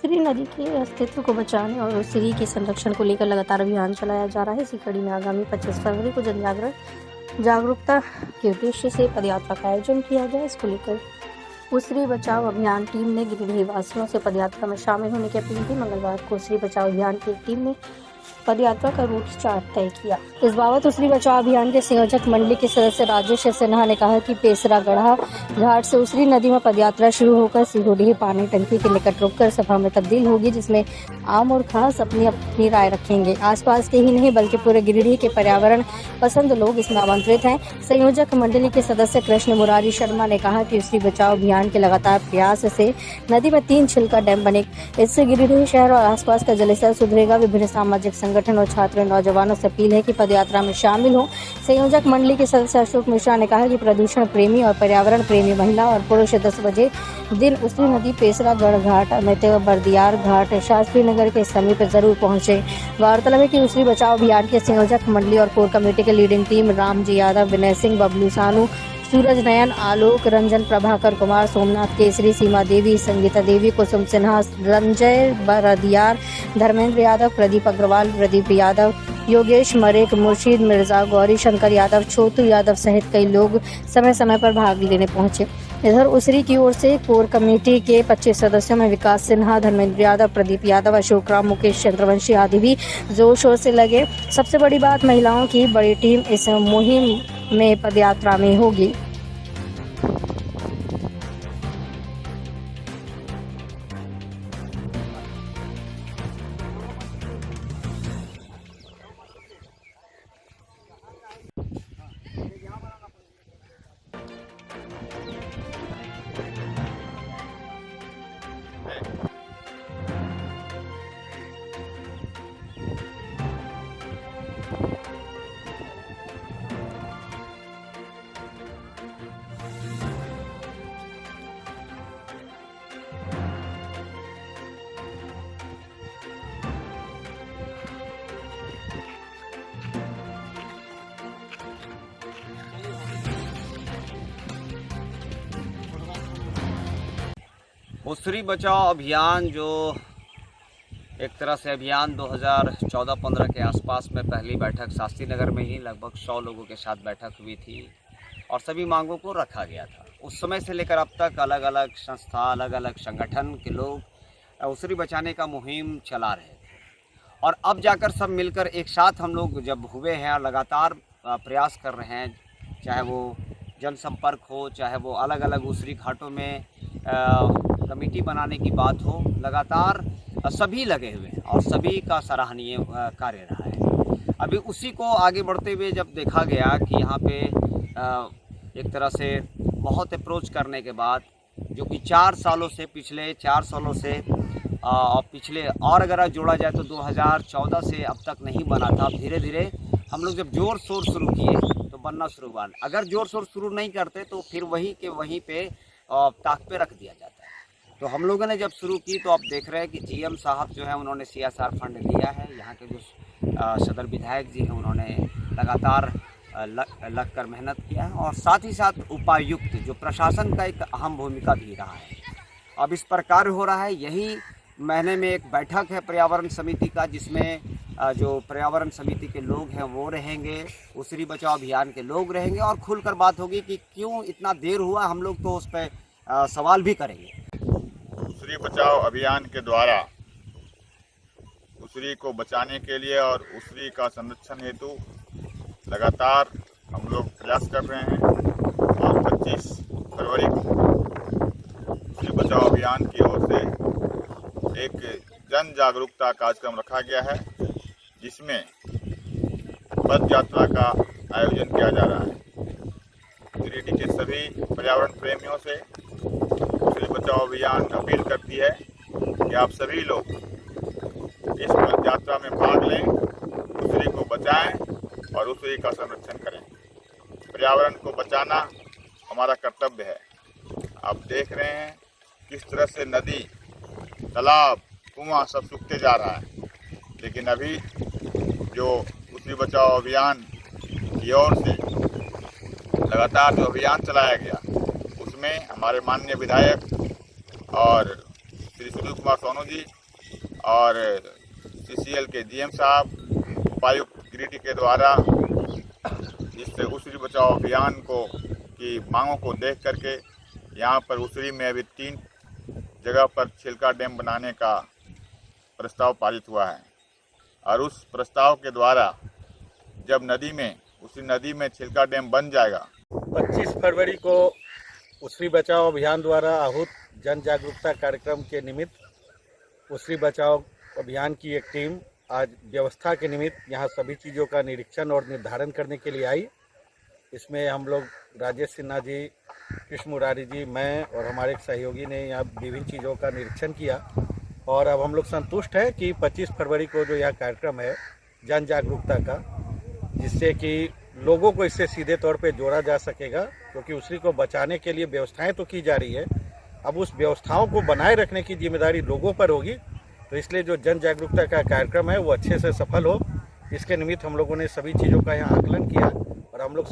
उसरी नदी के अस्तित्व को बचाने और उसरी के संरक्षण को लेकर लगातार अभियान चलाया जा रहा है। इसी कड़ी में आगामी 25 फरवरी को जागरूकता के उद्देश्य से पदयात्रा का आयोजन किया गया। इसको लेकर उसरी बचाओ अभियान टीम ने गिरिडीह वासियों से पदयात्रा में शामिल होने की अपील की। मंगलवार को उसरी बचाओ अभियान की टीम ने पदयात्रा का रूट चार्ट तय किया। इस बाबत उसरी बचाओ अभियान के संयोजक मंडली के सदस्य राजेश सिन्हा ने कहा कि पेसरा गढ़ा घाट से उसरी नदी में पदयात्रा शुरू होकर सिहोडीह पानी टंकी के निकट रुककर सभा में तब्दील होगी, जिसमें आम और खास अपनी अपनी राय रखेंगे। आसपास के ही नहीं बल्कि पूरे गिरिडीह के पर्यावरण पसंद लोग इसमें आमंत्रित हैं। संयोजक मंडली के सदस्य कृष्ण मुरारी शर्मा ने कहा कि उसरी बचाओ अभियान के लगातार प्रयास से नदी में 3 छिलका डैम बने। इससे गिरिडीह शहर और आसपास का जलस्तर सुधरेगा। विभिन्न सामाजिक संगठन और छात्र नौजवानों से अपील है कि पदयात्रा में शामिल हों। संयोजक मंडली के सदस्य अशोक मिश्रा ने कहा कि प्रदूषण प्रेमी और पर्यावरण प्रेमी महिला और पुरुष 10 बजे दिन उसरी नदी पेसरा गढ़ घाट अमित बर्दियार घाट शास्त्री नगर के समीप जरूर पहुंचे। गौरतलब है कि उसरी बचाओ अभियान के संयोजक मंडली और कोर कमेटी के लीडिंग टीम रामजी यादव, विनय सिंह, बबलू सानू, सूरज नयन, आलोक रंजन, प्रभाकर कुमार, सोमनाथ केसरी, सीमा देवी, संगीता देवी, कुसुम सिन्हा, रंजय बरदियार, धर्मेंद्र यादव, प्रदीप अग्रवाल, प्रदीप यादव, योगेश मरेक, मुर्शीद मिर्जा, गौरी शंकर यादव, छोटू यादव सहित कई लोग समय समय पर भाग लेने पहुंचे। इधर उसरी की ओर से कोर कमेटी के 25 सदस्यों में विकास सिन्हा, धर्मेंद्र यादव, प्रदीप यादव, अशोक राम, मुकेश चंद्रवंशी आदि भी जोर शोर से लगे। सबसे बड़ी बात, महिलाओं की बड़ी टीम इस मुहिम में पदयात्रा में होगी। उसरी बचाओ अभियान जो एक तरह से अभियान 2014-15 के आसपास में पहली बैठक शास्त्री नगर में ही लगभग 100 लोगों के साथ बैठक हुई थी और सभी मांगों को रखा गया था। उस समय से लेकर अब तक अलग अलग संस्था, अलग अलग संगठन के लोग उसरी बचाने का मुहिम चला रहे थे और अब जाकर सब मिलकर एक साथ हम लोग जब हुए हैं और लगातार प्रयास कर रहे हैं, चाहे वो जनसंपर्क हो, चाहे वो अलग अलग उसरी घाटों में कमेटी बनाने की बात हो, लगातार सभी लगे हुए हैं और सभी का सराहनीय कार्य रहा है। अभी उसी को आगे बढ़ते हुए जब देखा गया कि यहाँ पे एक तरह से बहुत अप्रोच करने के बाद, जो कि 4 सालों से, पिछले 4 सालों से पिछले और अगर जोड़ा जाए तो 2014 से अब तक नहीं बना था। धीरे धीरे हम लोग जब जोर शोर शुरू किए तो बनना शुरू हुआ। अगर जोर शोर शुरू नहीं करते तो फिर वहीं के वहीं पे ताक पे रख दिया जाता है। तो हम लोगों ने जब शुरू की तो आप देख रहे हैं कि जीएम साहब जो है उन्होंने CSR फंड दिया है। यहाँ के जो सदर विधायक जी हैं उन्होंने लगातार लग कर मेहनत किया है और साथ ही साथ उपायुक्त जो प्रशासन का एक अहम भूमिका भी रहा है। अब इस पर कार्य हो रहा है। यही महीने में एक बैठक है पर्यावरण समिति का, जिसमें जो पर्यावरण समिति के लोग हैं वो रहेंगे, उसरी बचाओ अभियान के लोग रहेंगे और खुलकर बात होगी कि क्यों इतना देर हुआ। हम लोग तो उस पर सवाल भी करेंगे। उसरी बचाओ अभियान के द्वारा उसरी को बचाने के लिए और उसरी का संरक्षण हेतु लगातार हम लोग प्रयास कर रहे हैं और 25 फरवरी को उसरी बचाओ अभियान की ओर से एक जन जागरूकता कार्यक्रम रखा गया है, जिसमें पद यात्रा का आयोजन किया जा रहा है। गिरिडीह के सभी पर्यावरण प्रेमियों से उसरी बचाओ अभियान अपील करती है कि आप सभी लोग इस पद यात्रा में भाग लें, उसरी को बचाएं और उसरी का संरक्षण करें। पर्यावरण को बचाना हमारा कर्तव्य है। आप देख रहे हैं किस तरह से नदी, तालाब, कुआं सब सूखते जा रहा है, लेकिन अभी जो उसरी बचाओ अभियान की ओर से लगातार जो अभियान चलाया गया उसमें हमारे माननीय विधायक और श्री अतुल कुमार सोनू जी और CCL के GM साहब, उपायुक्त गिरिडीह के द्वारा इस उसरी बचाओ अभियान की मांगों को देख करके यहाँ पर उसरी में अभी 3 जगह पर छिलका डैम बनाने का प्रस्ताव पारित हुआ है और उस प्रस्ताव के द्वारा जब उसी नदी में छिलका डैम बन जाएगा। 25 फरवरी को उसरी बचाओ अभियान द्वारा आहूत जन जागरूकता कार्यक्रम के निमित्त उसरी बचाओ अभियान की एक टीम आज व्यवस्था के निमित्त यहाँ सभी चीज़ों का निरीक्षण और निर्धारण करने के लिए आई। इसमें हम लोग राजेश सिन्हा जी, कृष्ण मुरारी जी, मैं और हमारे एक सहयोगी ने यहाँ विभिन्न चीज़ों का निरीक्षण किया और अब हम लोग संतुष्ट हैं कि 25 फरवरी को जो यह कार्यक्रम है जन जागरूकता का, जिससे कि लोगों को इससे सीधे तौर पे जोड़ा जा सकेगा, क्योंकि उसरी को बचाने के लिए व्यवस्थाएं तो की जा रही है, अब उस व्यवस्थाओं को बनाए रखने की जिम्मेदारी लोगों पर होगी। तो इसलिए जो जन जागरूकता का कार्यक्रम है वो अच्छे से सफल हो, इसके निमित्त हम लोगों ने सभी चीज़ों का यहाँ आकलन किया और हम लोग